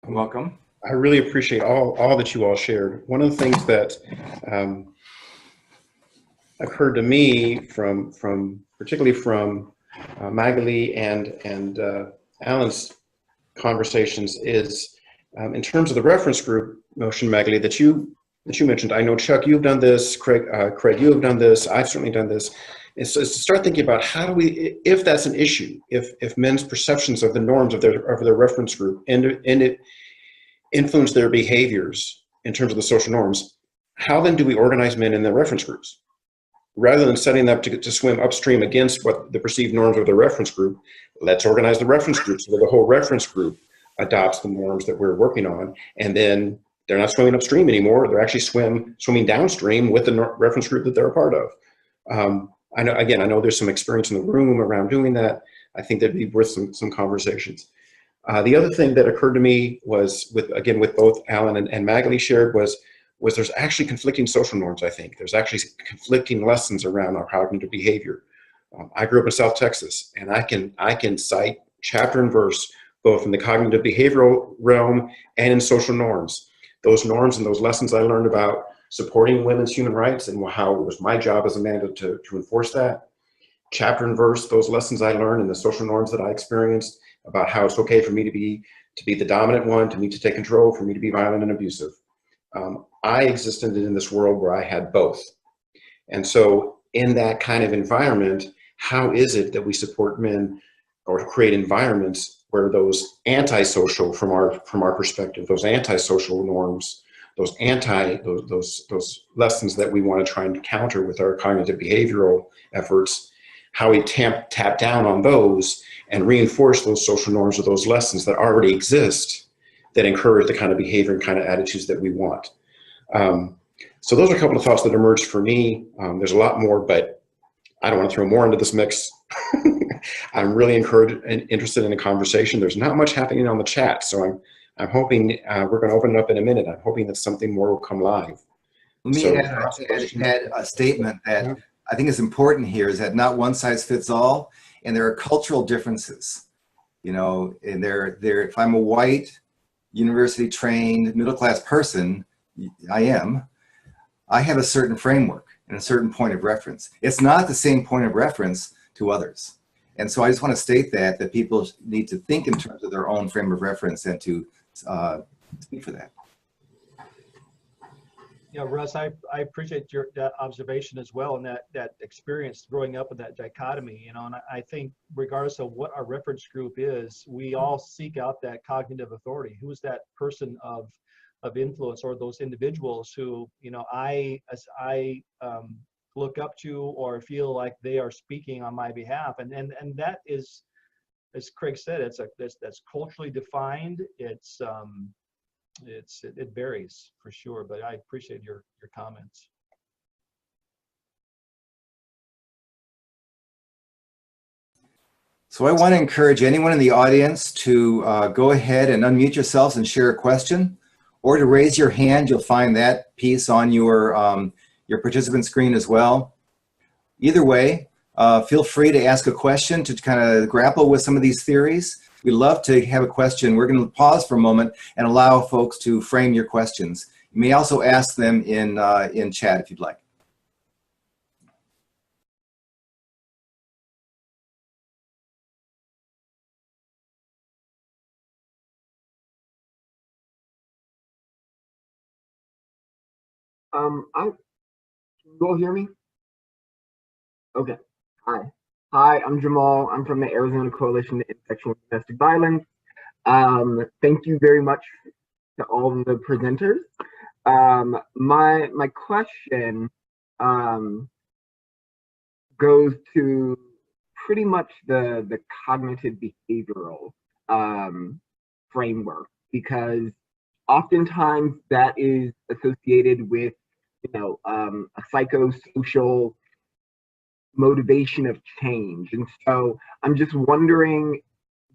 Welcome. I really appreciate all that you all shared. One of the things that occurred to me particularly from Magali and Alan's conversations is in terms of the reference group notion, Magali, that you mentioned. I know, Chuck, you've done this. Craig, you have done this. I've certainly done this. And so to start thinking about how do we, if that's an issue, if men's perceptions of the norms of their reference group and it influence their behaviors in terms of the social norms, how then do we organize men in their reference groups? Rather than setting them up to swim upstream against what the perceived norms of the reference group, let's organize the reference group so that the whole reference group adopts the norms that we're working on, and then they're not swimming upstream anymore. They're actually swimming downstream with the reference group that they're a part of. I know there's some experience in the room around doing that. I think that'd be worth some conversations. The other thing that occurred to me was with both Alan and Magali shared was there's actually conflicting social norms. I think there's actually conflicting lessons around our cognitive behavior. I grew up in South Texas, and I can cite chapter and verse both in the cognitive behavioral realm and in social norms. Those norms and those lessons I learned about supporting women's human rights and how it was my job as a man to enforce that. Chapter and verse, those lessons I learned and the social norms that I experienced about how it's okay for me to be the dominant one, to me to take control, for me to be violent and abusive. I existed in this world where I had both. And so in that kind of environment, how is it that we support men or create environments where those antisocial, from our perspective, those antisocial norms, those lessons that we want to try and counter with our cognitive behavioral efforts, how we tap down on those and reinforce those social norms or those lessons that already exist that encourage the kind of behavior and kind of attitudes that we want. So those are a couple of thoughts that emerged for me. There's a lot more, but I don't want to throw more into this mix. I'm really encouraged and interested in the conversation. There's not much happening on the chat, so I'm hoping we're going to open it up in a minute. I'm hoping that something more will come live. Let me add a statement that I think is important here, is that not one size fits all, and there are cultural differences. You know, and if I'm a white, university-trained, middle-class person, I have a certain framework and a certain point of reference. It's not the same point of reference to others. And so I just want to state that people need to think in terms of their own frame of reference and to speak for that. Yeah, Russ, I appreciate that observation as well, and that experience growing up in that dichotomy, you know, and I think regardless of what our reference group is, we all seek out that cognitive authority. Who's that person of influence, or those individuals who, you know, I look up to or feel like they are speaking on my behalf, and that is, as Craig said, that's culturally defined. It varies for sure, but I appreciate your comments. So I want to encourage anyone in the audience to go ahead and unmute yourselves and share a question, or to raise your hand. You'll find that piece on your participant screen as well. Either way, feel free to ask a question to kind of grapple with some of these theories. We'd love to have a question. We're going to pause for a moment and allow folks to frame your questions. You may also ask them in chat if you'd like. Can you all hear me? Okay. Hi, I'm Jamal. I'm from the Arizona Coalition to End Sexual and Domestic Violence. Thank you very much to all of the presenters. My question goes to pretty much the cognitive behavioral framework, because oftentimes that is associated with, you know, a psychosocial motivation of change. And so I'm just wondering,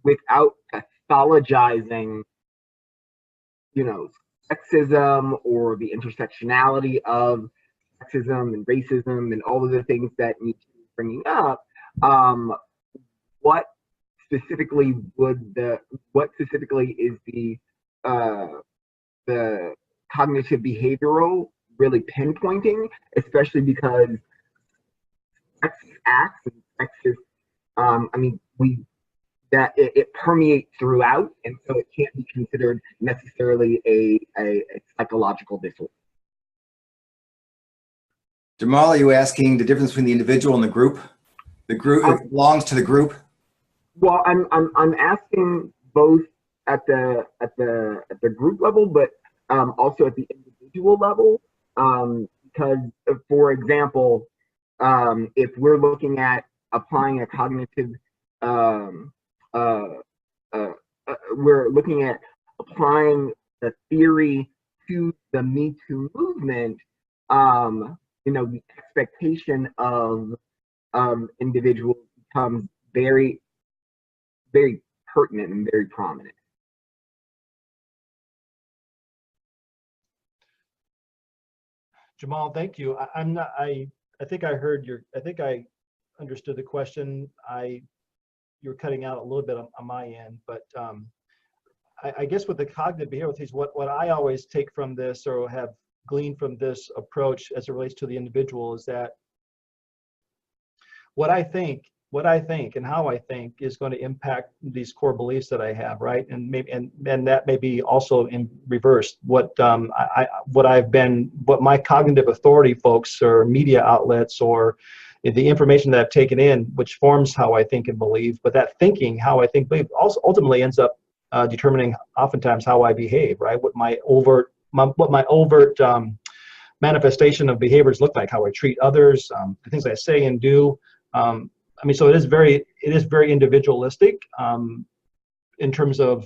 without pathologizing, you know, sexism or the intersectionality of sexism and racism and all of the things that need to be bringing up, what specifically is the the cognitive behavioral really pinpointing, especially because sexist acts and sexist, I mean, it permeates throughout, and so it can't be considered necessarily a psychological disorder. Jamal, are you asking the difference between the individual and the group? The group, it belongs to the group? Well, I'm asking both at the group level, but also at the individual level, because for example, if we're looking at applying a cognitive, we're looking at applying the theory to the Me Too movement, you know, the expectation of individuals becomes very, very pertinent and very prominent. Jamal, thank you. I think I heard I think I understood the question. You were cutting out a little bit on my end, but I guess with the cognitive behavioral things, what I always take from this or have gleaned from this approach as it relates to the individual is that what I think and how I think is going to impact these core beliefs that I have, right? And maybe and that may be also in reverse. What my cognitive authority folks or media outlets or the information that I've taken in, which forms how I think and believe, but that thinking, how I think, believe, also ultimately ends up determining oftentimes how I behave, right? What my overt manifestation of behaviors look like, how I treat others, the things I say and do. I mean, so it is very individualistic in terms of,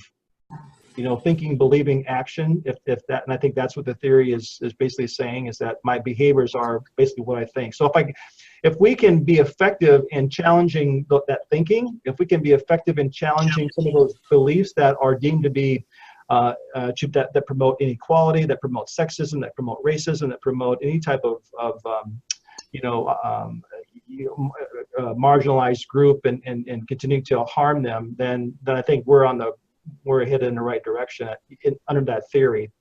you know, thinking, believing, action. If that, and I think that's what the theory is basically saying, is that my behaviors are basically what I think. So if we can be effective in challenging that thinking, if we can be effective in challenging some of those beliefs that are deemed to be that promote inequality, that promote sexism, that promote racism, that promote any type of marginalized group and continuing to harm them, then I think we're headed in the right direction under that theory.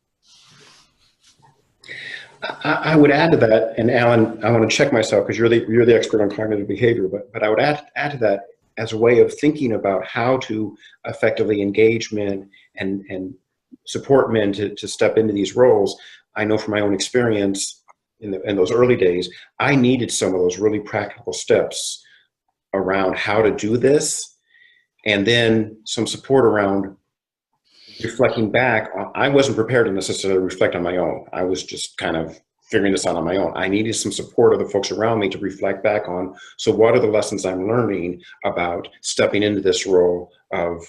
I would add to that, and Alan, I want to check myself because you're the expert on cognitive behavior, but I would add to that as a way of thinking about how to effectively engage men and support men to step into these roles. I know from my own experience in those early days, I needed some of those really practical steps around how to do this, and then some support around reflecting back. I wasn't prepared to necessarily reflect on my own. I was just kind of figuring this out on my own. I needed some support of the folks around me to reflect back on, so what are the lessons I'm learning about stepping into this role of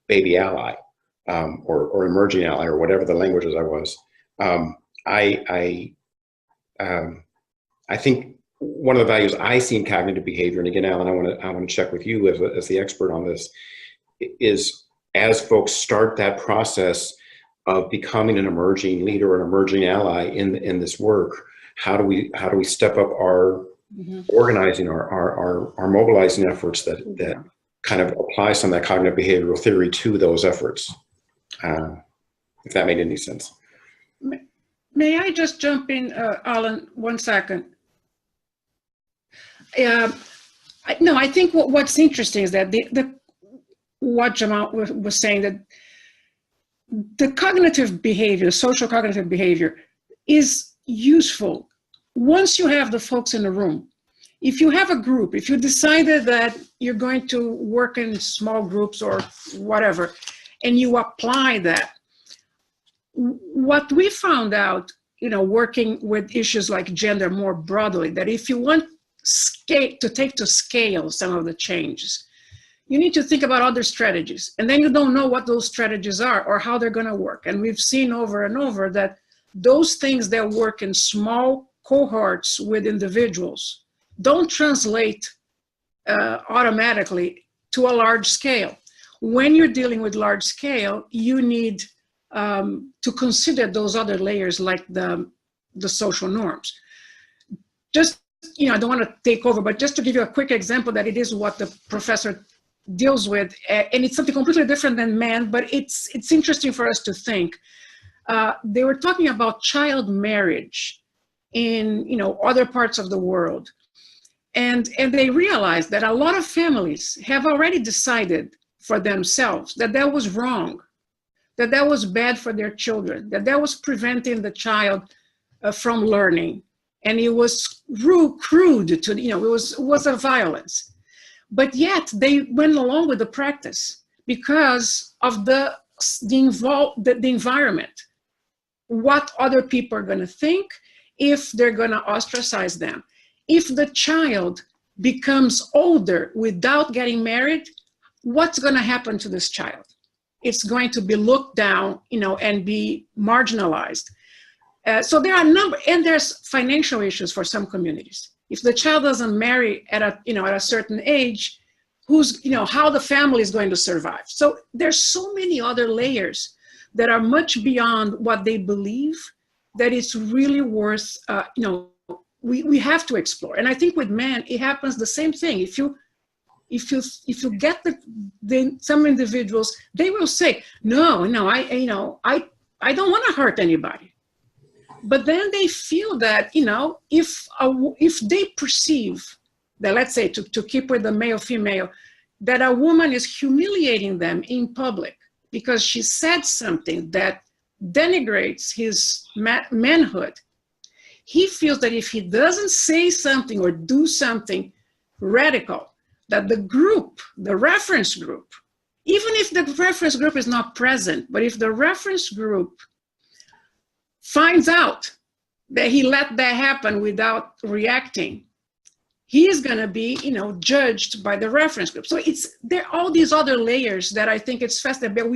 baby ally, or emerging ally, or whatever the languages I was. I think one of the values I see in cognitive behavior, and again, Alan, I want to check with you as the expert on this, is as folks start that process of becoming an emerging leader or an emerging ally in this work, how do we step up our organizing, our mobilizing efforts that kind of apply some of that cognitive behavioral theory to those efforts, if that made any sense. May I just jump in, Alan, 1 second? I think what's interesting is that what Jamal was saying, that the cognitive behavior, social cognitive behavior, is useful once you have the folks in the room. If you have a group, if you decided that you're going to work in small groups or whatever, and you apply that, what we found out, working with issues like gender more broadly, that if you want to take to scale some of the changes, you need to think about other strategies. And then you don't know what those strategies are or how they're going to work. And we've seen over and over that those things that work in small cohorts with individuals don't translate automatically to a large scale. When you're dealing with large scale, you need to consider those other layers like the social norms. Just, I don't want to take over, but just to give you a quick example that it is what the professor deals with, and it's something completely different than men, but it's interesting for us to think. They were talking about child marriage in other parts of the world, and they realized that a lot of families have already decided for themselves that that was wrong, that that was bad for their children, that that was preventing the child from learning, and it was crude to it was a violence. But yet they went along with the practice because of the environment, what other people are going to think, if they're going to ostracize them. If the child becomes older without getting married, what's going to happen to this child? It's going to be looked down, and be marginalized. So there are and there's financial issues for some communities. If the child doesn't marry at a certain age, how the family is going to survive. So there's so many other layers that are much beyond what they believe, that it's really worth, we have to explore. And I think with men, it happens the same thing. If you get some individuals, they will say, no, I don't want to hurt anybody. But then they feel that, if they perceive that, let's say, to keep with the male-female, that a woman is humiliating them in public because she said something that denigrates his manhood, he feels that if he doesn't say something or do something radical, that the reference group, even if the reference group is not present, but if the reference group finds out that he let that happen without reacting, he is going to be, judged by the reference group. So there are all these other layers that I think it's fascinating. But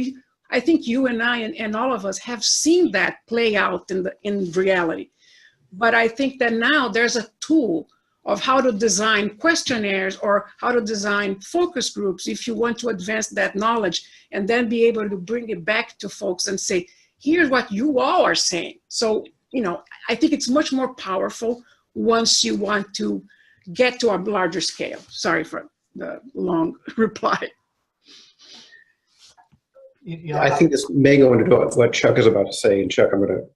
I think you and I and all of us have seen that play out in reality. But I think that now there's a tool of how to design questionnaires or how to design focus groups if you want to advance that knowledge, and then be able to bring it back to folks and say, here's what you all are saying. So, I think it's much more powerful once you want to get to a larger scale. Sorry for the long reply. I think this may go into what Chuck is about to say. And Chuck, I'm going to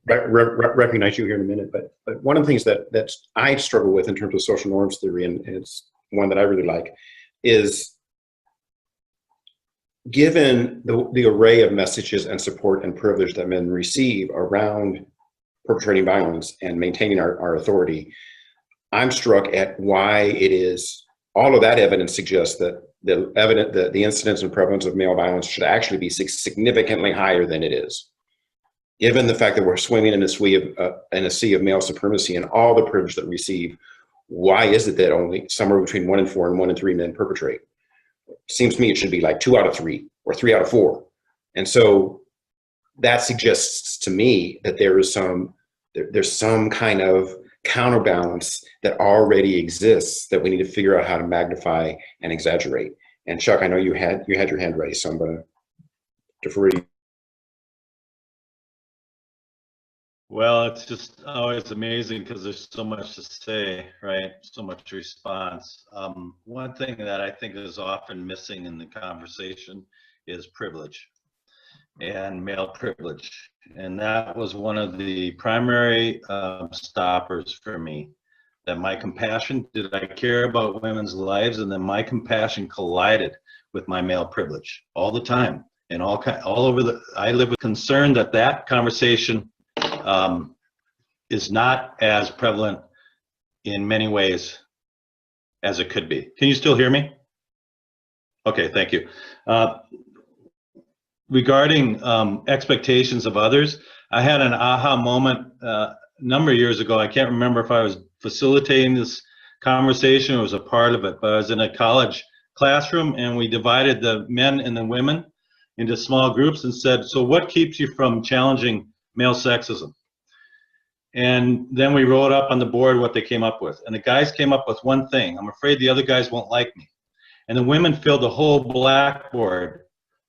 recognize you here in a minute. But one of the things that I struggle with in terms of social norms theory, and it's one that I really like, is given the array of messages and support and privilege that men receive around perpetrating violence and maintaining our authority, I'm struck at why it is all of that evidence suggests that the incidence and prevalence of male violence should actually be significantly higher than it is. Given the fact that we're swimming in a sea of male supremacy and all the privilege that we receive, why is it that only somewhere between 1 in 4 and 1 in 3 men perpetrate? Seems to me it should be like 2 out of 3 or 3 out of 4. And so that suggests to me that there's some kind of counterbalance that already exists that we need to figure out how to magnify and exaggerate. And Chuck, I know you had your hand raised, so I'm going to defer to you. Well, it's just always amazing because there's so much to say, right? So much response. One thing that I think is often missing in the conversation is privilege and male privilege. And that was one of the primary stoppers for me. That my compassion, did I care about women's lives? And then my compassion collided with my male privilege all the time. And all over I live with concern that conversation is not as prevalent in many ways as it could be. Can you still hear me? Okay, thank you. Regarding expectations of others, I had an aha moment a number of years ago. I can't remember if I was facilitating this conversation or was a part of it, but I was in a college classroom and we divided the men and the women into small groups and said, so what keeps you from challenging male sexism? And then we wrote up on the board what they came up with. And the guys came up with one thing: I'm afraid the other guys won't like me. And the women filled the whole blackboard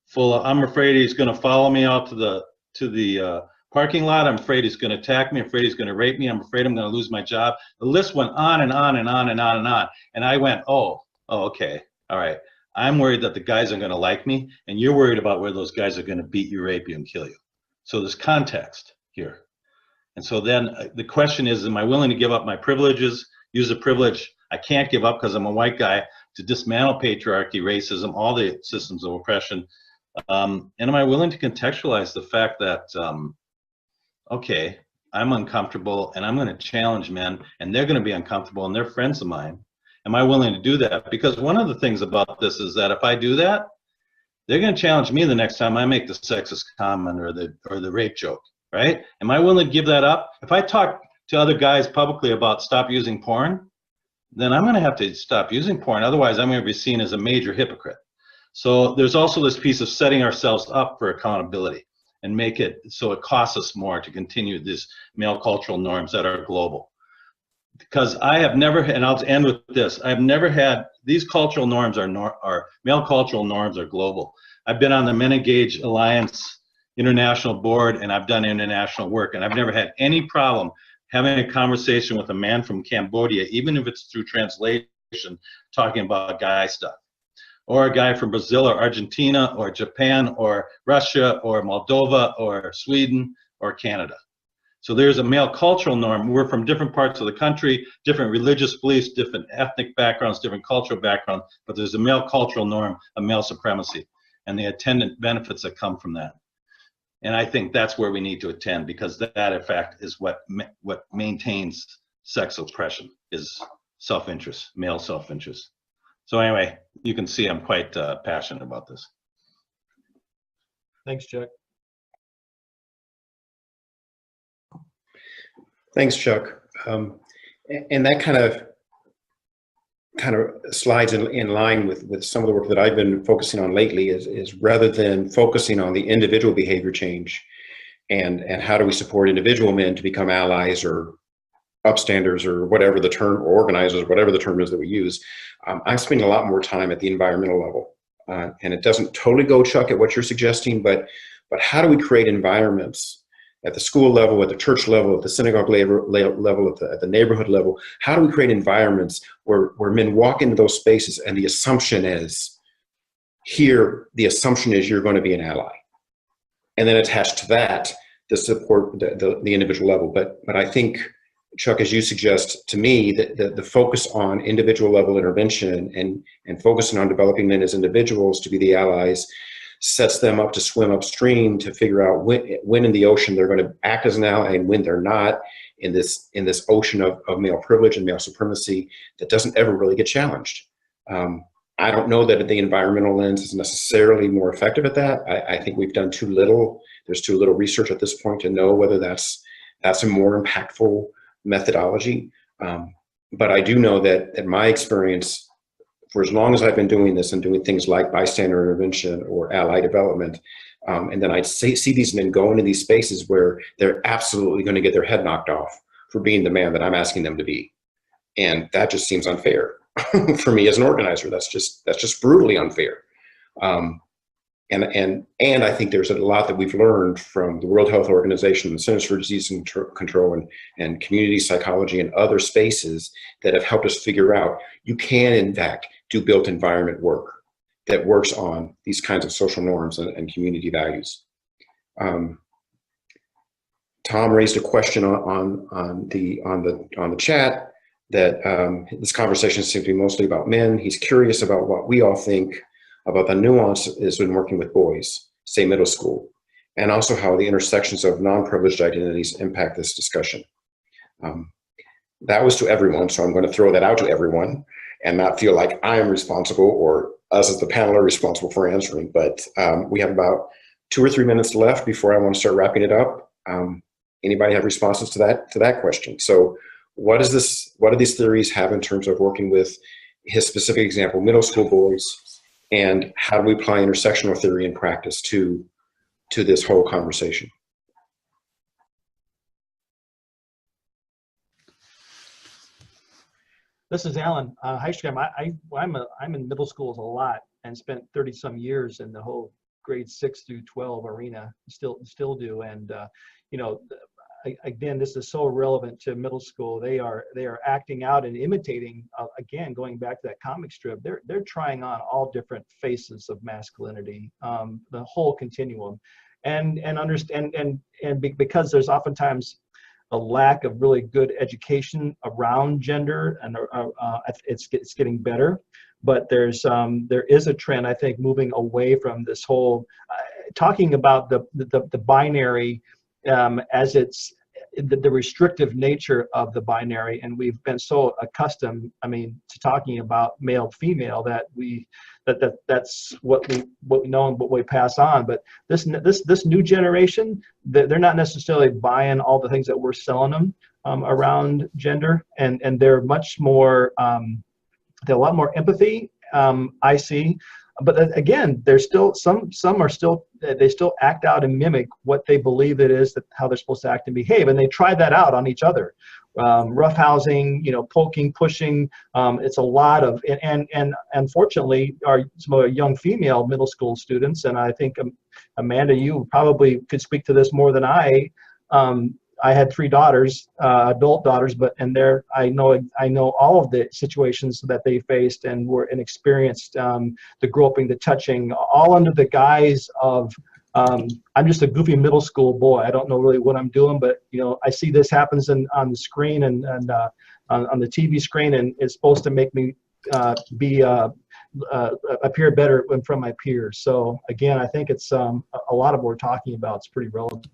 full of, I'm afraid he's going to follow me out to the parking lot. I'm afraid he's going to attack me. I'm afraid he's going to rape me. I'm afraid I'm going to lose my job. The list went on and on and on and on and on. And I went, oh, okay, all right. I'm worried that the guys are going to like me, and you're worried about where those guys are going to beat you, rape you, and kill you. So there's context here. And so then the question is, am I willing to give up my privileges, use a privilege I can't give up because I'm a white guy, to dismantle patriarchy, racism, all the systems of oppression? And am I willing to contextualize the fact that, okay, I'm uncomfortable and I'm going to challenge men, and they're going to be uncomfortable and they're friends of mine. Am I willing to do that? Because one of the things about this is that if I do that, they're going to challenge me the next time I make the sexist comment or the rape joke, right? Am I willing to give that up? If I talk to other guys publicly about stop using porn, then I'm going to have to stop using porn. Otherwise, I'm going to be seen as a major hypocrite. So there's also this piece of setting ourselves up for accountability and make it so it costs us more to continue these male cultural norms that are global. Because I have never, and I'll end with this, I've never had, these cultural norms are male cultural norms are global. I've been on the Men Engage Alliance International Board, and I've done international work, and I've never had any problem having a conversation with a man from Cambodia, even if it's through translation, talking about guy stuff. Or a guy from Brazil or Argentina or Japan or Russia or Moldova or Sweden or Canada. So there's a male cultural norm. We're from different parts of the country, different religious beliefs, different ethnic backgrounds, different cultural backgrounds, but there's a male cultural norm of male supremacy and the attendant benefits that come from that. And I think that's where we need to attend, because that in fact is what maintains sex oppression, is self-interest, male self-interest. So anyway, you can see I'm quite passionate about this. Thanks, Chuck. Thanks, Chuck. And that kind of slides in line with some of the work that I've been focusing on lately, is rather than focusing on the individual behavior change and how do we support individual men to become allies or upstanders or whatever the term, or organizers, whatever the term is that we use, I'm spending a lot more time at the environmental level. And it doesn't totally go, Chuck, at what you're suggesting, but how do we create environments at the school level, at the church level, at the synagogue level, at the neighborhood level? How do we create environments where men walk into those spaces and the assumption is, here, the assumption is you're going to be an ally. And then attached to that, the support, the individual level. But I think, Chuck, as you suggest to me, that the focus on individual level intervention and focusing on developing men as individuals to be the allies sets them up to swim upstream to figure out when in the ocean they're going to act as an ally and when they're not, in this ocean of male privilege and male supremacy that doesn't ever really get challenged. I don't know that the environmental lens is necessarily more effective at that. I think we've done too little. There's too little research at this point to know whether that's a more impactful methodology. But I do know that in my experience, for as long as I've been doing this and doing things like bystander intervention or ally development, and then I see these men go into these spaces where they're absolutely going to get their head knocked off for being the man that I'm asking them to be. And that just seems unfair for me as an organizer. That's just brutally unfair. And I think there's a lot that we've learned from the World Health Organization, the Centers for Disease Control, and community psychology and other spaces that have helped us figure out you can, in fact, do built environment work that works on these kinds of social norms and community values. Tom raised a question on the chat that this conversation seems to be mostly about men. He's curious about what we all think about the nuances when working with boys, say middle school, and also how the intersections of non-privileged identities impact this discussion. That was to everyone, so I'm going to throw that out to everyone and not feel like I am responsible or us as the panel are responsible for answering. But we have about 2 or 3 minutes left before I want to start wrapping it up. Anybody have responses to that question? So what do these theories have in terms of working with his specific example, middle school boys, and how do we apply intersectional theory in practice to this whole conversation? This is Alan Heistrom. I'm in middle schools a lot and spent 30 some years in the whole grade 6 through 12 arena. Still do. And again, this is so relevant to middle school. They are acting out and imitating, again, going back to that comic strip, they're trying on all different faces of masculinity, the whole continuum, and understand, because there's oftentimes a lack of really good education around gender, and it's getting better, but there is a trend, I think, moving away from this whole talking about the binary as it's the restrictive nature of the binary, and we've been so accustomed, I mean, to talking about male female that that's what we know and what we pass on. But this new generation, they're not necessarily buying all the things that we're selling them around gender, and they're much more they're a lot more empathy, I see. But again, there's still some are still, they still act out and mimic what they believe it is, that how they're supposed to act and behave, and they try that out on each other. Roughhousing, poking, pushing. It's a lot of, and unfortunately, some of our young female middle school students, and I think Amanda, you probably could speak to this more than I. I had 3 daughters, adult daughters, I know all of the situations that they faced and experienced, the groping, the touching, all under the guise of, I'm just a goofy middle school boy. I don't know really what I'm doing, but I see this happens on the screen and on the TV screen, and it's supposed to make me appear better in front of my peers. So again, I think it's a lot of what we're talking about. It's pretty relevant.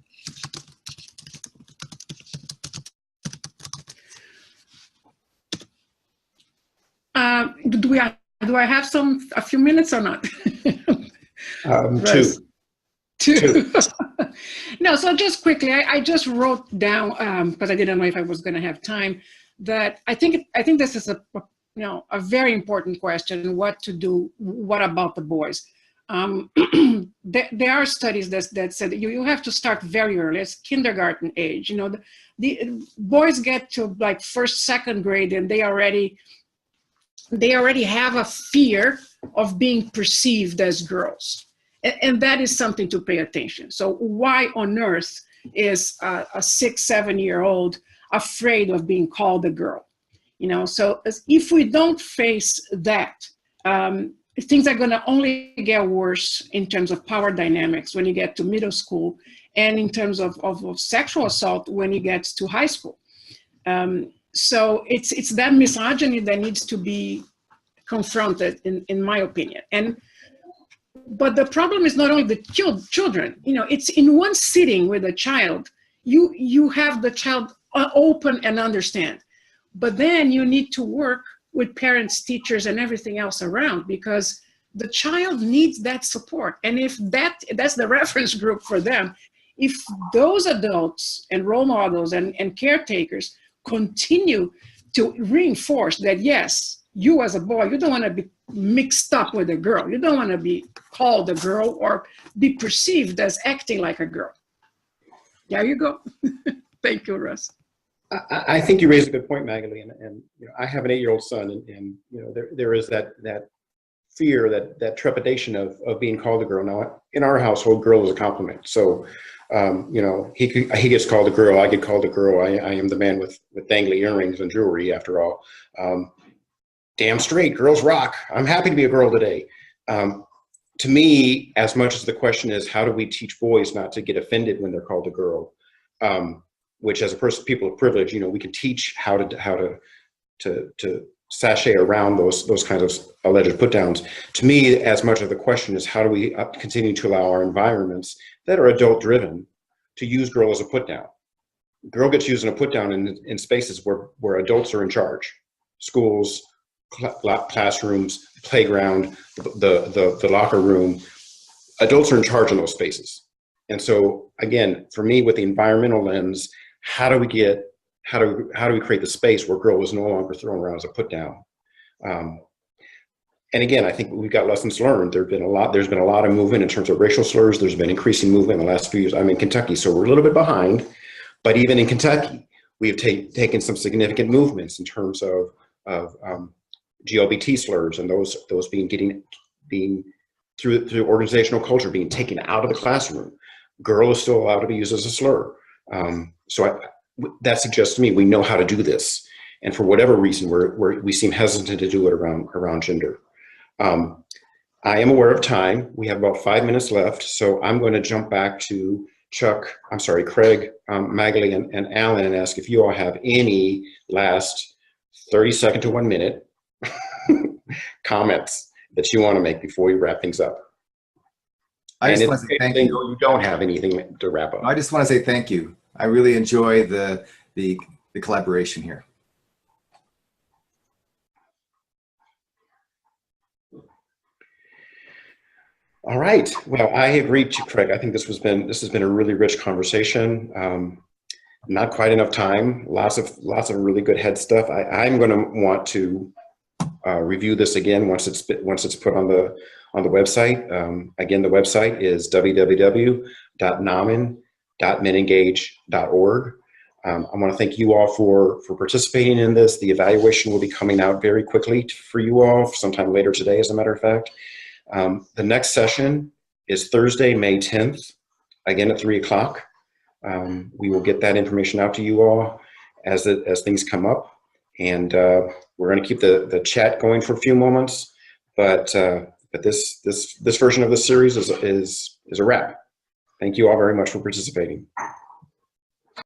Do I have a few minutes or not? Two. No, so just quickly, I just wrote down, because I didn't know if I was going to have time, that I think this is a very important question. What to do? What about the boys? There are studies that said that you have to start very early. It's kindergarten age. The boys get to like first, second grade, and they already have a fear of being perceived as girls. And that is something to pay attention. So why on earth is a 6-7-year-old afraid of being called a girl? So if we don't face that, things are going to only get worse in terms of power dynamics when you get to middle school, and in terms of sexual assault when you get to high school. So it's that misogyny that needs to be confronted, in my opinion. But the problem is not only the children. It's in one sitting with a child, you have the child open and understand. But then you need to work with parents, teachers, and everything else around, because the child needs that support. And if that's the reference group for them, if those adults and role models and caretakers continue to reinforce that, yes, you as a boy, you don't want to be mixed up with a girl. You don't want to be called a girl or be perceived as acting like a girl. There you go. Thank you, Russ. I think you raised a good point, Magali, and I have an 8-year-old son, and there is that fear, that trepidation of being called a girl. Now, in our household, girl is a compliment. So, he gets called a girl, I get called a girl. I am the man with dangly earrings and jewelry, after all. Damn straight, girls rock. I'm happy to be a girl today. To me, as much as the question is, how do we teach boys not to get offended when they're called a girl? Which, as people of privilege, we can teach how to sashay around those kinds of alleged put downs. To me, as much of the question is, how do we continue to allow our environments that are adult driven to use girl as a put down? Girl gets used in a put down in spaces where adults are in charge: schools, classrooms, playground, the locker room. Adults are in charge in those spaces. And so, again, for me, with the environmental lens, how do we create the space where girl is no longer thrown around as a put down? And again, I think we've got lessons learned. There's been a lot of movement in terms of racial slurs. There's been increasing movement in the last few years. I'm in Kentucky, so we're a little bit behind, but even in Kentucky, we have taken some significant movements in terms of GLBT slurs, and those being through organizational culture being taken out of the classroom. Girl is still allowed to be used as a slur. That suggests to me we know how to do this. And for whatever reason, we seem hesitant to do it around gender. I am aware of time. We have about 5 minutes left, so I'm going to jump back to Craig, Magali, and Alan, and ask if you all have any last 30-second to 1 minute comments that you want to make before we wrap things up. I just want to say thank you. You don't have anything to wrap up. I just want to say thank you. I really enjoy the collaboration here. All right. Well, I agree to Craig. I think this has been a really rich conversation. Not quite enough time. Lots of really good head stuff. I'm going to want to review this again once it's put on the website. Again, the website is www.namen.menengage.org. I want to thank you all for participating in this. The evaluation will be coming out very quickly for you all, sometime later today, as a matter of fact. The next session is Thursday, May 10th, again at 3 o'clock. We will get that information out to you all as things come up, and we're going to keep the chat going for a few moments. But this version of the series is a wrap. Thank you all very much for participating.